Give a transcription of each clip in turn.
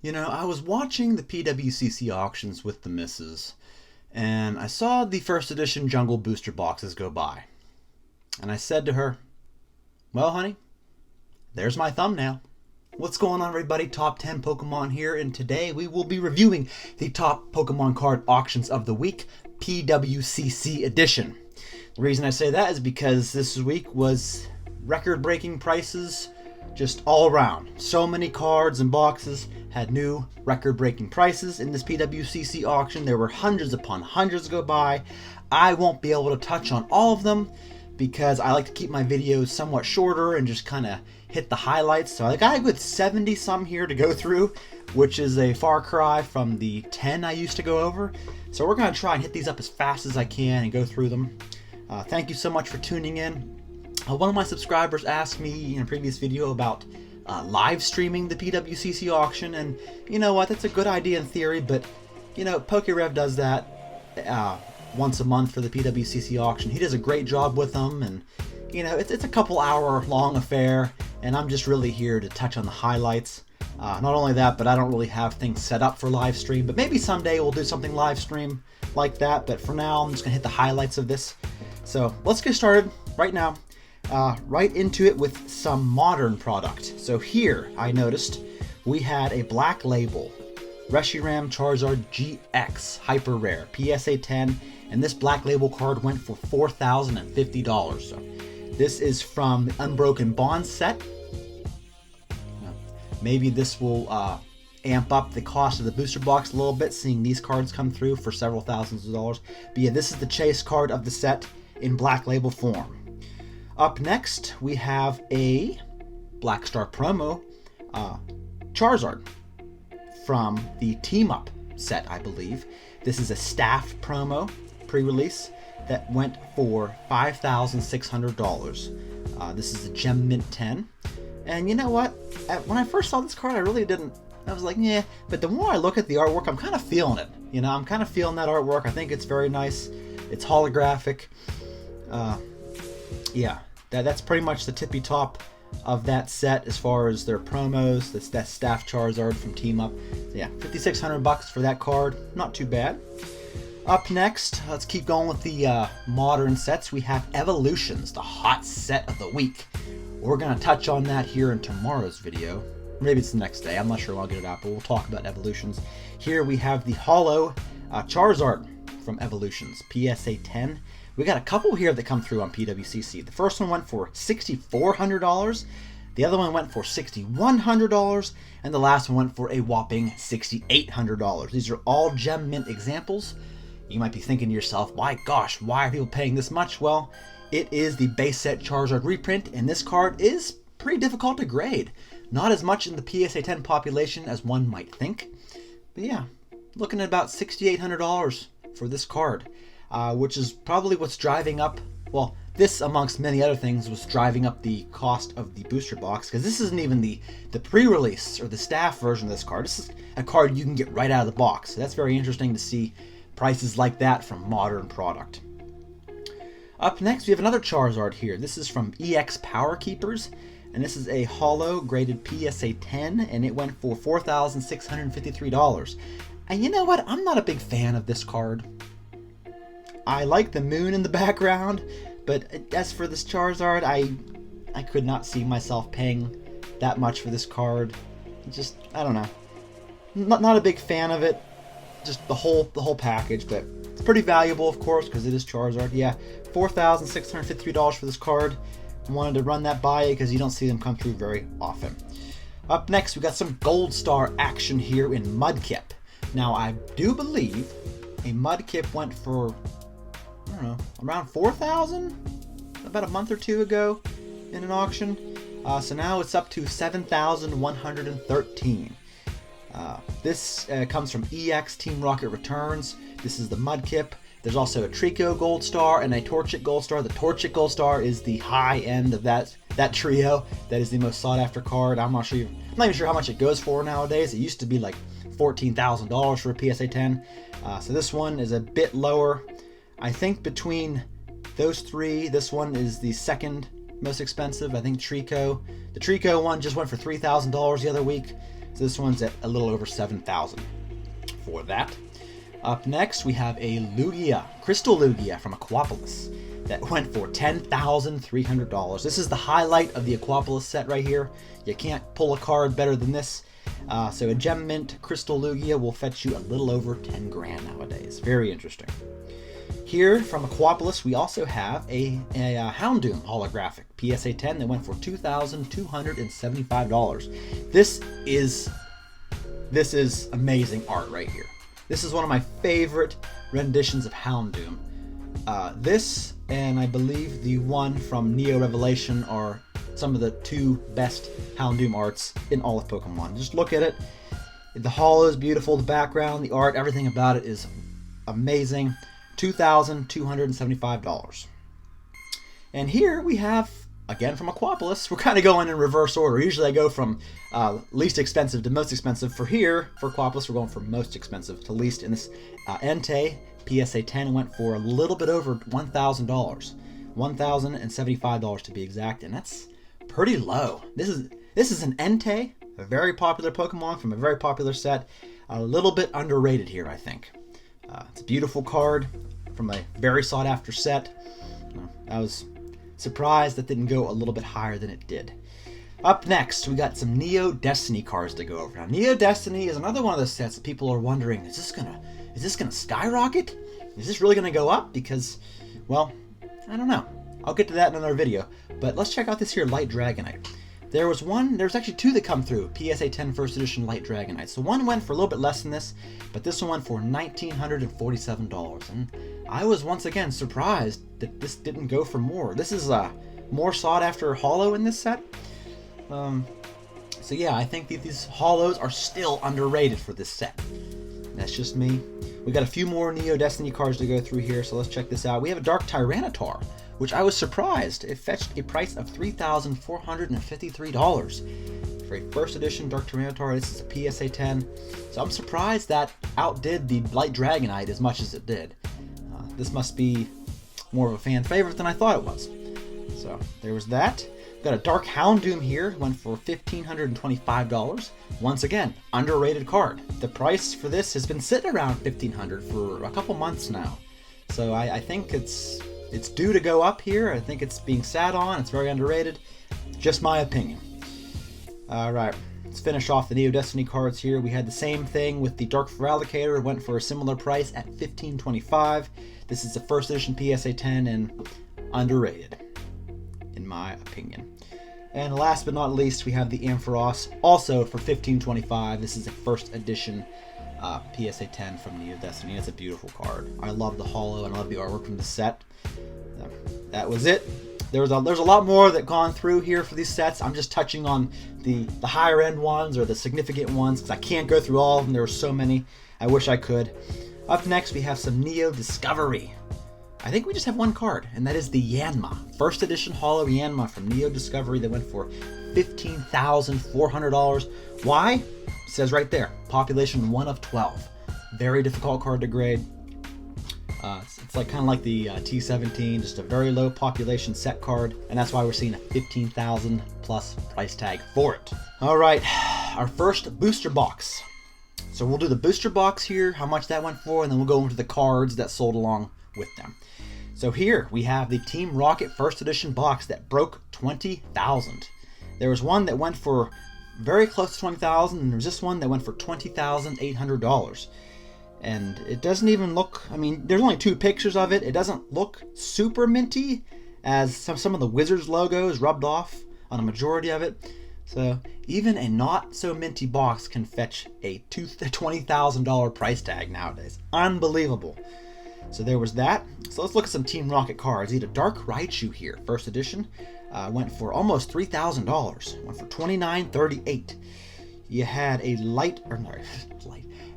You know, I was watching the PWCC auctions with the missus, and I saw the first edition Jungle booster boxes go by. And I said to her, well, honey, there's my thumbnail. What's going on, everybody? Top 10 Pokemon here, and today we will be reviewing the top Pokemon card auctions of the week, PWCC edition. The reason I say that is because this week was record-breaking prices just all around. So many cards and boxes had new record-breaking prices in this PWCC auction. There were hundreds upon hundreds go by. I won't be able to touch on all of them because I like to keep my videos somewhat shorter and just kind of hit the highlights. So I got a good 70 some here to go through, which is a far cry from the 10 I used to go over. So we're going to try and hit these up as fast as I can and go through them. Thank you so much for tuning in. One of my subscribers asked me in a previous video about live streaming the PWCC auction, and you know what, that's a good idea in theory, but you know, PokeRev does that once a month for the PWCC auction. He does a great job with them, and you know, it's a couple hour long affair, and I'm just really here to touch on the highlights. Not only that, but I don't really have things set up for live stream, but maybe someday we'll do something live stream like that. But for now, I'm just gonna hit the highlights of this. So let's get started right now. Right into it with some modern product. So here I noticed we had a black label Reshiram Charizard GX Hyper Rare PSA 10, and this black label card went for $4,050. So this is from the Unbroken Bond set. Maybe this will amp up the cost of the booster box a little bit, seeing these cards come through for several thousands of dollars. But yeah, this is the chase card of the set in black label form. Up next, we have a Black Star promo Charizard from the Team Up set, I believe. This is a staff promo pre-release that went for $5,600. This is a Gem Mint 10. And you know what? When I first saw this card, I really didn't. I was like, yeah. But the more I look at the artwork, I'm kind of feeling it. You know, I'm kind of feeling that artwork. I think it's very nice. It's holographic. Yeah. That's pretty much the tippy top of that set as far as their promos. That's that staff Charizard from Team Up. So yeah, $5,600 for that card. Not too bad. Up next, let's keep going with the modern sets. We have Evolutions, the hot set of the week. We're going to touch on that here in tomorrow's video. Maybe it's the next day. I'm not sure when I'll get it out, but we'll talk about Evolutions. Here we have the Holo Charizard from Evolutions, PSA 10. We got a couple here that come through on PWCC. The first one went for $6,400. The other one went for $6,100. And the last one went for a whopping $6,800. These are all Gem Mint examples. You might be thinking to yourself, my gosh, why are people paying this much? Well, it is the base set Charizard reprint, and this card is pretty difficult to grade. Not as much in the PSA 10 population as one might think. But yeah, looking at about $6,800 for this card. Which is probably what's driving up, well, this amongst many other things was driving up the cost of the booster box, because this isn't even the pre-release or the staff version of this card. This is a card you can get right out of the box. So that's very interesting to see prices like that from modern product. Up next, we have another Charizard here. This is from EX Power Keepers, and this is a holo graded PSA 10, and it went for $4,653. And you know what? I'm not a big fan of this card. I like the moon in the background, but as for this Charizard, I could not see myself paying that much for this card. Just, I don't know. Not a big fan of it. Just the whole package, but it's pretty valuable, of course, because it is Charizard. Yeah, $4,653 for this card. I wanted to run that by you because you don't see them come through very often. Up next, we got some Gold Star action here in Mudkip. Now, I do believe a Mudkip went for, I don't know, around $4,000 about a month or two ago in an auction. So now it's up to $7,113. This comes from EX Team Rocket Returns. This is the Mudkip. There's also a Trico Gold Star and a Torchic Gold Star. The Torchic Gold Star is the high end of that trio. That is the most sought after card. I'm not even sure how much it goes for nowadays. It used to be like $14,000 for a PSA 10. So this one is a bit lower. I think between those three, this one is the second most expensive. I think the Trico one just went for $3,000 the other week. So this one's at a little over 7,000 for that. Up next, we have a Lugia, Crystal Lugia from Aquapolis that went for $10,300. This is the highlight of the Aquapolis set right here. You can't pull a card better than this. So a Gem Mint Crystal Lugia will fetch you a little over 10 grand nowadays. Very interesting. Here from Aquapolis, we also have a Houndoom holographic PSA 10 that went for $2,275. This is amazing art right here. This is one of my favorite renditions of Houndoom. This and I believe the one from Neo Revelation are some of the two best Houndoom arts in all of Pokemon. Just look at it. The holo is beautiful, the background, the art, everything about it is amazing. $2,275. And here we have, again from Aquapolis, we're kind of going in reverse order. Usually I go from least expensive to most expensive. For here, for Aquapolis, we're going from most expensive to least. In this Entei PSA 10 went for a little bit over $1,000. $1,075 to be exact, and that's pretty low. This is an Entei, a very popular Pokemon from a very popular set. A little bit underrated here, I think. It's a beautiful card from a very sought after set. I was surprised that didn't go a little bit higher than it did. Up next, we got some Neo Destiny cards to go over. Now, Neo Destiny is another one of those sets that people are wondering, is this gonna skyrocket? Is this really gonna go up? Because, well, I don't know. I'll get to that in another video. But let's check out this here Light Dragonite. There's actually two that come through, PSA 10 First Edition Light Dragonite. So one went for a little bit less than this, but this one went for $1,947. And I was once again surprised that this didn't go for more. This is a more sought after holo in this set. So yeah, I think these holos are still underrated for this set. That's just me. We got a few more Neo Destiny cards to go through here, so let's check this out. We have a Dark Tyranitar, which I was surprised. It fetched a price of $3,453 for a first edition Dark Tyranitar. This is a PSA 10, so I'm surprised that outdid the Light Dragonite as much as it did. This must be more of a fan favorite than I thought it was. So there was that. Got a Dark Houndoom here, went for $1,525. Once again, underrated card. The price for this has been sitting around $1,500 for a couple months now. So I think it's due to go up here. I think it's being sat on. It's very underrated. Just my opinion. Alright, let's finish off the Neo Destiny cards here. We had the same thing with the Dark Feralicator. It went for a similar price at $1,525. This is the first edition PSA 10 and underrated, in my opinion. And last but not least, we have the Ampharos, also for $1,525. This is a first edition PSA 10 from Neo Destiny. It's a beautiful card. I love the holo and I love the artwork from the set. That was it. There's a lot more that gone through here for these sets. I'm just touching on the higher end ones or the significant ones because I can't go through all of them. There were so many. I wish I could. Up next, we have some Neo Discovery. I think we just have one card, and that is the Yanma. First edition holo Yanma from Neo Discovery that went for $15,400. Why? It says right there, population 1 of 12. Very difficult card to grade. It's like kind of like the T17, just a very low population set card, and that's why we're seeing a 15,000 plus price tag for it. All right, our first booster box. So we'll do the booster box here, how much that went for, and then we'll go into the cards that sold along with them. So here we have the Team Rocket first edition box that broke 20,000. There was one that went for very close to 20,000, and there's this one that went for $20,800. And it doesn't even look, I mean, there's only two pictures of it. It doesn't look super minty, as some of the Wizards logos rubbed off on a majority of it. So even a not so minty box can fetch a $20,000 price tag nowadays. Unbelievable. So there was that. So let's look at some Team Rocket cards. You had a Dark Raichu here, first edition. Went for almost $3,000. Went for $2,938. You had a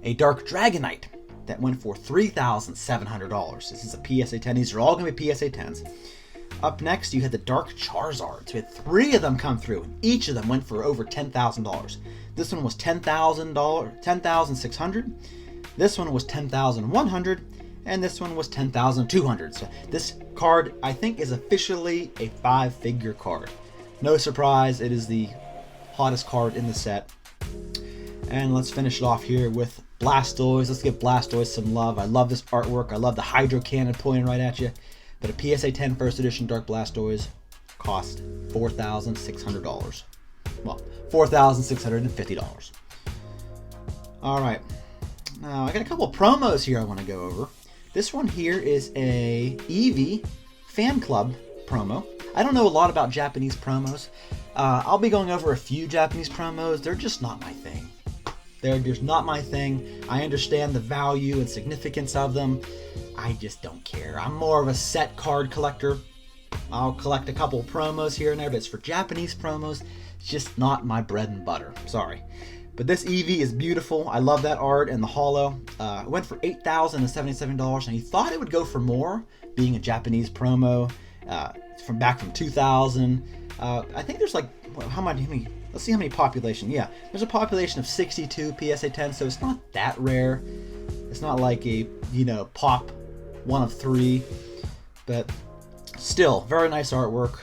a Dark Dragonite that went for $3,700. This is a PSA 10. These are all going to be PSA 10s. Up next, you had the Dark Charizard. So we had three of them come through, and each of them went for over $10,000. This one was $10,600. This one was $10,100. And this one was $10,200. So this card, I think, is officially a 5-figure card. No surprise, it is the hottest card in the set. And let's finish it off here with Blastoise. Let's give Blastoise some love. I love this artwork. I love the Hydro Cannon pointing right at you. But a PSA 10 first edition Dark Blastoise cost $4,600. Well, $4,650. All right. Now, I got a couple of promos here I want to go over. This one here is a Eevee fan club promo. I don't know a lot about Japanese promos. I'll be going over a few Japanese promos. They're just not my thing. They're just not my thing. I understand the value and significance of them. I just don't care. I'm more of a set card collector. I'll collect a couple promos here and there, but it's for Japanese promos. It's just not my bread and butter. Sorry. But this Eevee is beautiful. I love that art and the holo. It went for $8,077, and he thought it would go for more, being a Japanese promo from back from 2000. I think there's like, how many? Let's see how many population. Yeah, there's a population of 62 PSA 10, so it's not that rare. It's not like a, pop one of 3, but still, very nice artwork.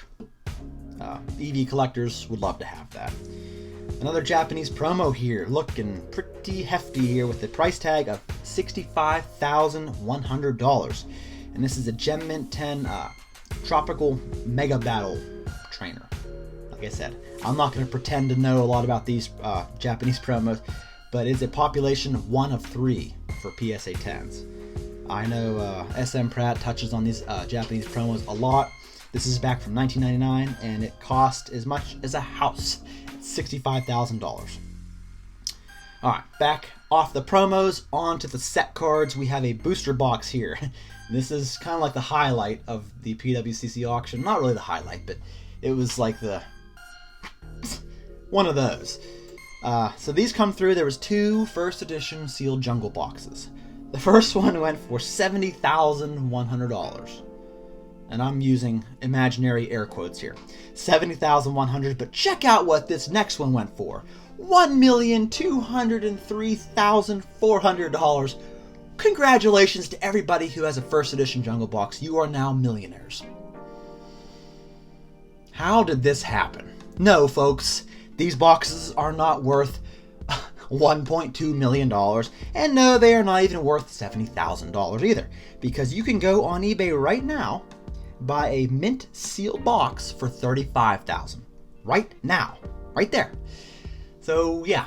Eevee collectors would love to have that. Another Japanese promo here, looking pretty hefty here with the price tag of $65,100. And this is a Gem Mint 10 Tropical Mega Battle Trainer. Like I said, I'm not going to pretend to know a lot about these Japanese promos, but it's a population of 1 of 3 for PSA 10s. I know SM Pratt touches on these Japanese promos a lot. This is back from 1999, and it cost as much as a house. $65,000. All right, back off the promos, onto the set cards. We have a booster box here. This is kind of like the highlight of the PWCC auction. Not really the highlight, but it was like one of those. So these come through. There was 2 first edition sealed jungle boxes. The first one went for $70,100. And I'm using imaginary air quotes here. $70,100, but check out what this next one went for. $1,203,400. Congratulations to everybody who has a first edition Jungle Box. You are now millionaires. How did this happen? No, folks, these boxes are not worth $1.2 million. And no, they are not even worth $70,000 either. Because you can go on eBay right now, buy a mint sealed box for $35,000 right now, right there. So yeah,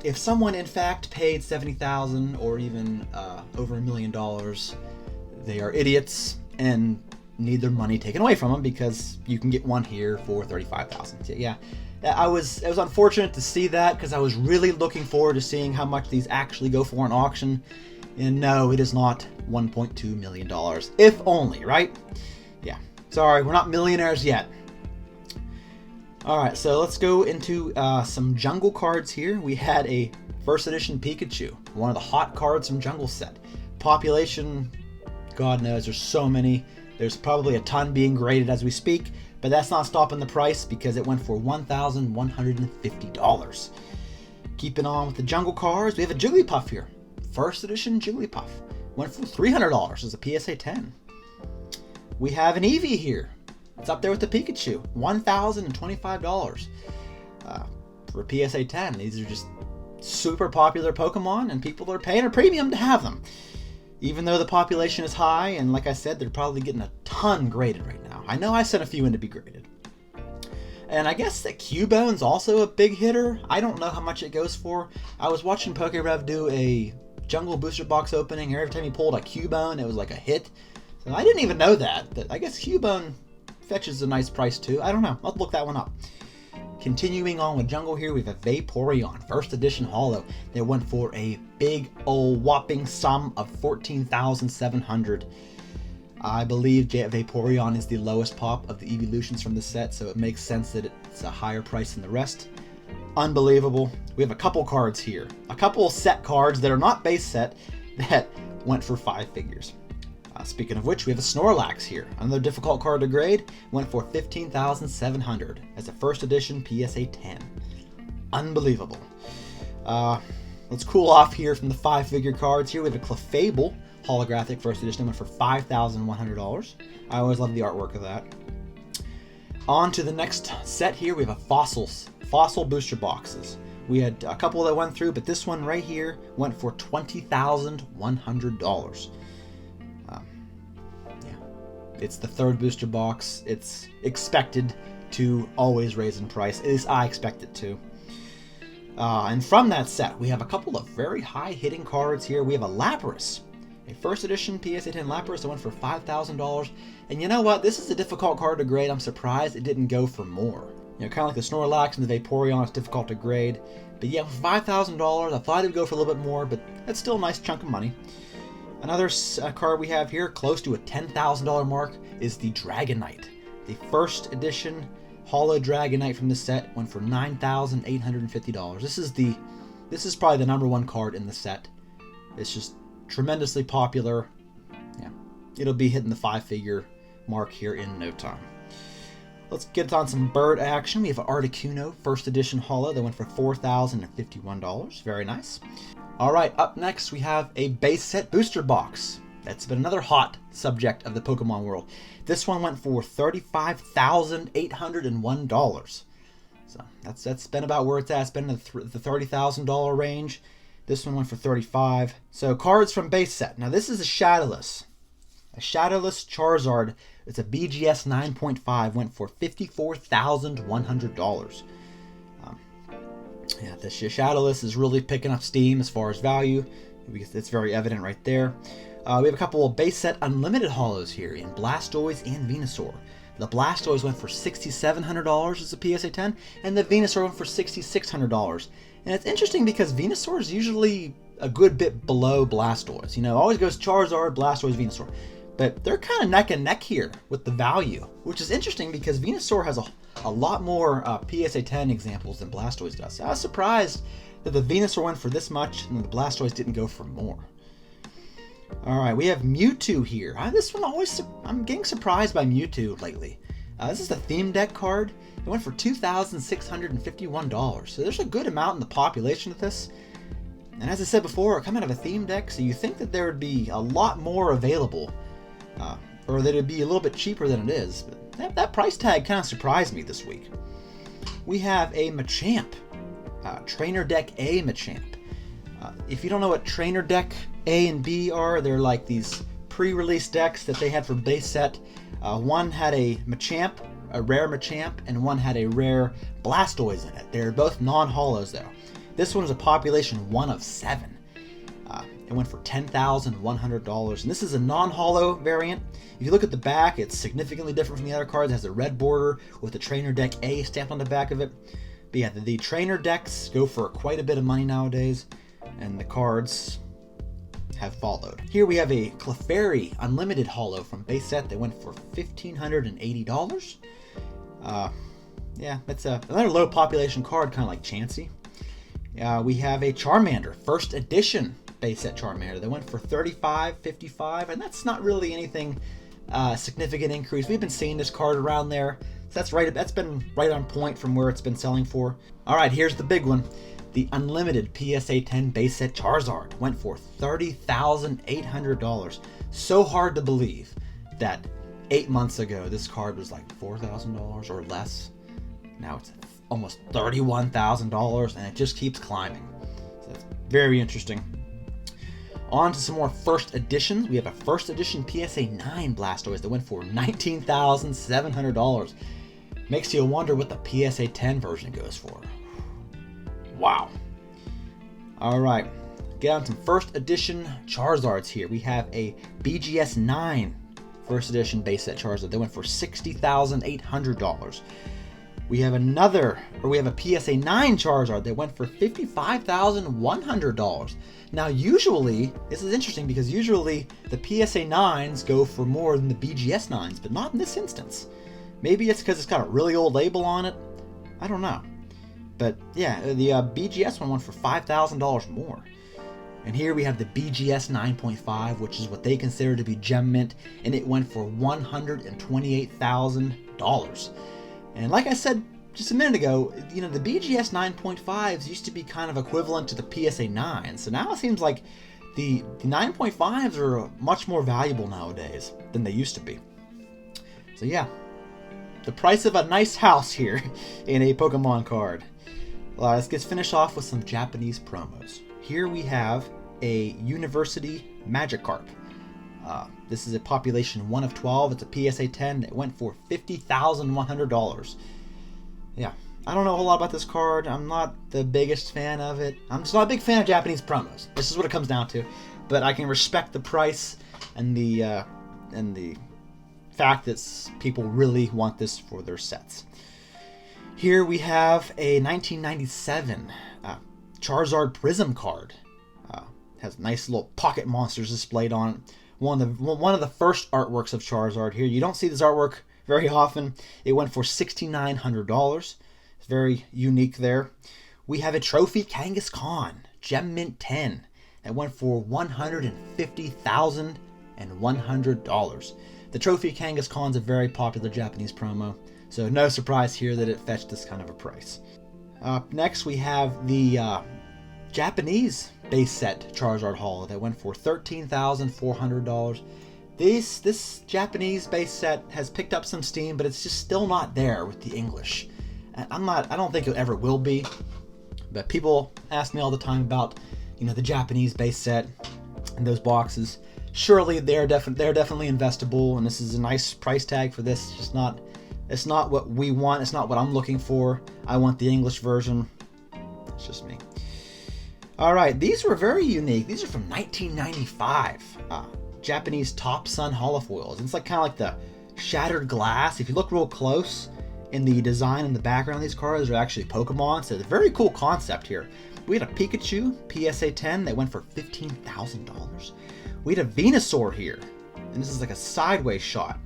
if someone in fact paid $70,000 or even over $1 million, they are idiots and need their money taken away from them, because you can get one here for $35,000. Yeah, it was unfortunate to see that, because I was really looking forward to seeing how much these actually go for in auction. And no, it is not $1.2 million, if only, right? Yeah, sorry, we're not millionaires yet. All right, so let's go into some jungle cards here. We had a first edition Pikachu, one of the hot cards from Jungle Set. Population, God knows, there's so many. There's probably a ton being graded as we speak, but that's not stopping the price, because it went for $1,150. Keeping on with the jungle cards, we have a Jigglypuff here. First edition Jigglypuff. Went for $300 as a PSA 10. We have an Eevee here. It's up there with the Pikachu. $1,025 for a PSA 10. These are just super popular Pokemon, and people are paying a premium to have them. Even though the population is high, and like I said, they're probably getting a ton graded right now. I know I sent a few in to be graded. And I guess that Cubone's also a big hitter. I don't know how much it goes for. I was watching PokeRev do a Jungle Booster Box opening, and every time he pulled a Cubone, it was like a hit. So I didn't even know that, but I guess Cubone fetches a nice price too. I don't know. I'll look that one up. Continuing on with Jungle here, we have a Vaporeon first edition holo that went for a big old whopping sum of $14,700. I believe Vaporeon is the lowest pop of the evolutions from the set, so it makes sense that it's a higher price than the rest. Unbelievable. We have a couple cards here. A couple set cards that are not base set that went for 5 figures. Speaking of which, we have a Snorlax here. Another difficult card to grade. Went for $15,700 as a first edition PSA 10. Unbelievable. Let's cool off here from the 5-figure cards. Here we have a Clefable holographic first edition. Went for $5,100. I always love the artwork of that. On to the next set here. We have a Fossil booster boxes. We had a couple that went through, but this one right here went for $20,100. Yeah, it's the third booster box. It's expected to always raise in price. At least I expect it to. And from that set, we have a couple of very high-hitting cards here. We have a Lapras, a first edition PSA 10 Lapras that went for $5,000. And you know what? This is a difficult card to grade. I'm surprised it didn't go for more. You know, kind of like the Snorlax and the Vaporeon, it's difficult to grade. But yeah, for $5,000, I thought it would go for a little bit more, but that's still a nice chunk of money. Another card we have here, close to a $10,000 mark, is the Dragonite. The first edition Holo Dragonite from this set went for $9,850. This is probably the #1 card in the set. It's just tremendously popular. Yeah, it'll be hitting the 5-figure mark here in no time. Let's get on some bird action. We have an Articuno first edition Holo that went for $4,051. Very nice. All right, up next we have a base set booster box. That's been another hot subject of the Pokemon world. This one went for $35,801. So that's been about where it's at. It's been in the $30,000 range. This one went for $35,000. So cards from base set. Now this is a Shadowless. A Shadowless Charizard. It's a BGS 9.5. Went for $54,100. Yeah, the Shadowless is really picking up steam as far as value. It's very evident right there. We have a couple of base set unlimited holos here in Blastoise and Venusaur. The Blastoise went for $6,700 as a PSA 10, and the Venusaur went for $6,600. And it's interesting because Venusaur is usually a good bit below Blastoise. You know, it always goes Charizard, Blastoise, Venusaur. But they're kind of neck and neck here with the value, which is interesting because Venusaur has a lot more PSA 10 examples than Blastoise does. So I was surprised that the Venusaur went for this much and the Blastoise didn't go for more. Alright, we have Mewtwo here. This one I'm getting surprised by Mewtwo lately. This is a theme deck card. It went for $2,651. So there's a good amount in the population of this. And as I said before, coming out of a theme deck, so you think that there would be a lot more available. Or that it would be a little bit cheaper than it is. But that price tag kind of surprised me this week. We have a Machamp. Trainer Deck A Machamp. If you don't know what Trainer Deck A and B are, they're like these pre-release decks that they had for base set. One had a Machamp, a rare Machamp, and one had a rare Blastoise in it. They're both non-holos though. This one is a population 1 of 7. It went for $10,100, and this is a non-holo variant. If you look at the back, it's significantly different from the other cards. It has a red border with the Trainer Deck A stamped on the back of it. But yeah, the Trainer decks go for quite a bit of money nowadays, and the cards have followed. Here we have a Clefairy Unlimited Holo from base set that went for $1,580. Yeah, that's another low population card, kind of like Chansey. We have a Charmander first edition base set Charmander that went for $35.55, and that's not really anything significant increase. We've been seeing this card around there, so that's been right on point from where it's been selling for. All right, here's the big one. The unlimited PSA 10 base set Charizard went for $30,800. So hard to believe that 8 months ago this card was like $4,000 or less. Now it's almost $31,000, and it just keeps climbing. So it's very interesting. On to some more first editions. We have a first edition PSA 9 Blastoise that went for $19,700. Makes you wonder what the PSA 10 version goes for. Wow. Alright, get on some first edition Charizards here. We have a BGS 9 first edition base set Charizard that went for $60,800. We have a PSA 9 Charizard that went for $55,100. Now usually, this is interesting because usually the PSA 9s go for more than the BGS 9s, but not in this instance. Maybe it's because it's got a really old label on it. I don't know. But yeah, the BGS one went for $5,000 more. And here we have the BGS 9.5, which is what they consider to be gem mint, and it went for $128,000. And like I said just a minute ago, you know, the BGS 9.5s used to be kind of equivalent to the PSA 9. So now it seems like the 9.5s are much more valuable nowadays than they used to be. So yeah, the price of a nice house here in a Pokemon card. Let's get finished off with some Japanese promos. Here we have a University Magikarp. This is a population 1 of 12. It's a PSA 10. It went for $50,100. Yeah, I don't know a whole lot about this card. I'm not the biggest fan of it. I'm just not a big fan of Japanese promos. This is what it comes down to. But I can respect the price and the fact that people really want this for their sets. Here we have a 1997 Charizard Prism card. Has nice little pocket monsters displayed on it. One of the first artworks of Charizard here. You don't see this artwork very often. It went for $6,900. It's very unique there. We have a Trophy Kangaskhan Gem Mint 10 that went for $150,100. The Trophy Kangaskhan is a very popular Japanese promo, so no surprise here that it fetched this kind of a price. Up next we have the Japanese base set Charizard Holo that went for $13,400. This Japanese base set has picked up some steam, but it's just still not there with the English. I don't think it ever will be. But people ask me all the time about, the Japanese base set and those boxes. Surely they're definitely investable, and this is a nice price tag for this. It's not what we want. It's not what I'm looking for. I want the English version. It's just me. All right, these were very unique. These are from 1995. Japanese Top Sun holofoils. It's like kind of like the shattered glass. If you look real close in the design and the background of these cards, are actually Pokemon. So it's a very cool concept here. We had a Pikachu PSA 10 that went for $15,000. We had a Venusaur here, and this is like a sideways shot.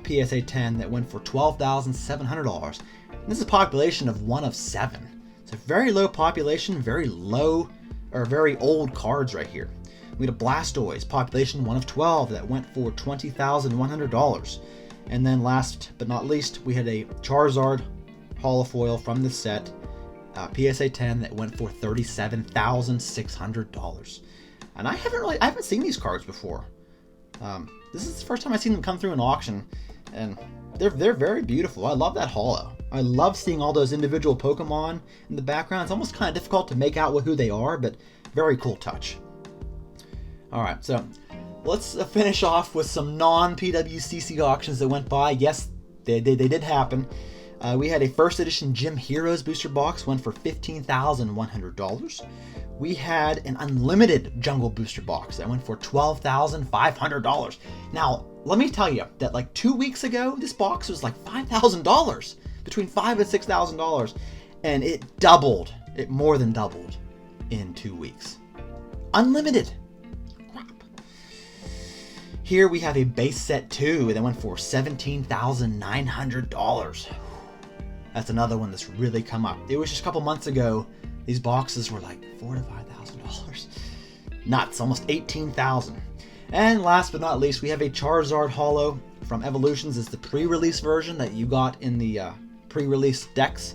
PSA 10 that went for $12,700. This is a population of 1 of 7. It's a very low population, very low or very old cards right here. We had a Blastoise, population 1 of 12, that went for $20,100. And then last but not least, we had a Charizard holofoil from the set, PSA 10, that went for $37,600. And I haven't seen these cards before. This is the first time I've seen them come through an auction, and they're very beautiful. I love that holo. I love seeing all those individual Pokemon in the background. It's almost kind of difficult to make out who they are, but very cool touch. Alright, so let's finish off with some non-PWCC auctions that went by. Yes, they did happen. We had a first edition Gym Heroes booster box, went for $15,100. We had an unlimited Jungle booster box that went for $12,500. Now, let me tell you that like 2 weeks ago, this box was like $5,000, between $5,000 and $6,000, and it doubled. It more than doubled in 2 weeks. Unlimited. Crap. Here we have a base set 2 that went for $17,900. That's another one that's really come up. It was just a couple months ago. These boxes were like $4,000 to $5,000. Nuts, almost $18,000. And last but not least, we have a Charizard Holo from Evolutions. It's the pre-release version that you got in the pre-release decks.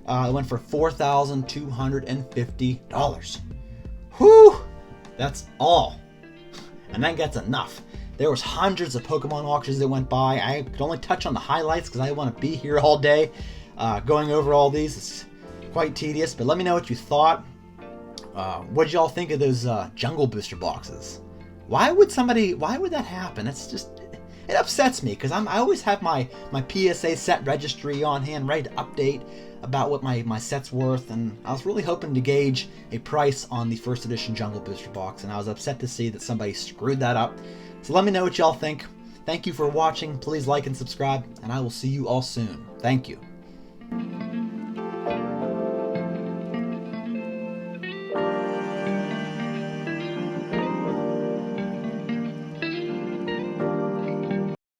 It went for $4,250. Whew! That's all. And that gets enough. There was hundreds of Pokemon auctions that went by. I could only touch on the highlights because I want to be here all day going over all these. It's quite tedious, but let me know what you thought. What did y'all think of those Jungle booster boxes? Why would that happen? It upsets me because I always have my PSA set registry on hand, ready to update about what my set's worth, and I was really hoping to gauge a price on the first edition Jungle booster box, and I was upset to see that somebody screwed that up. So let me know what y'all think. Thank you for watching. Please like and subscribe, and I will see you all soon. Thank you.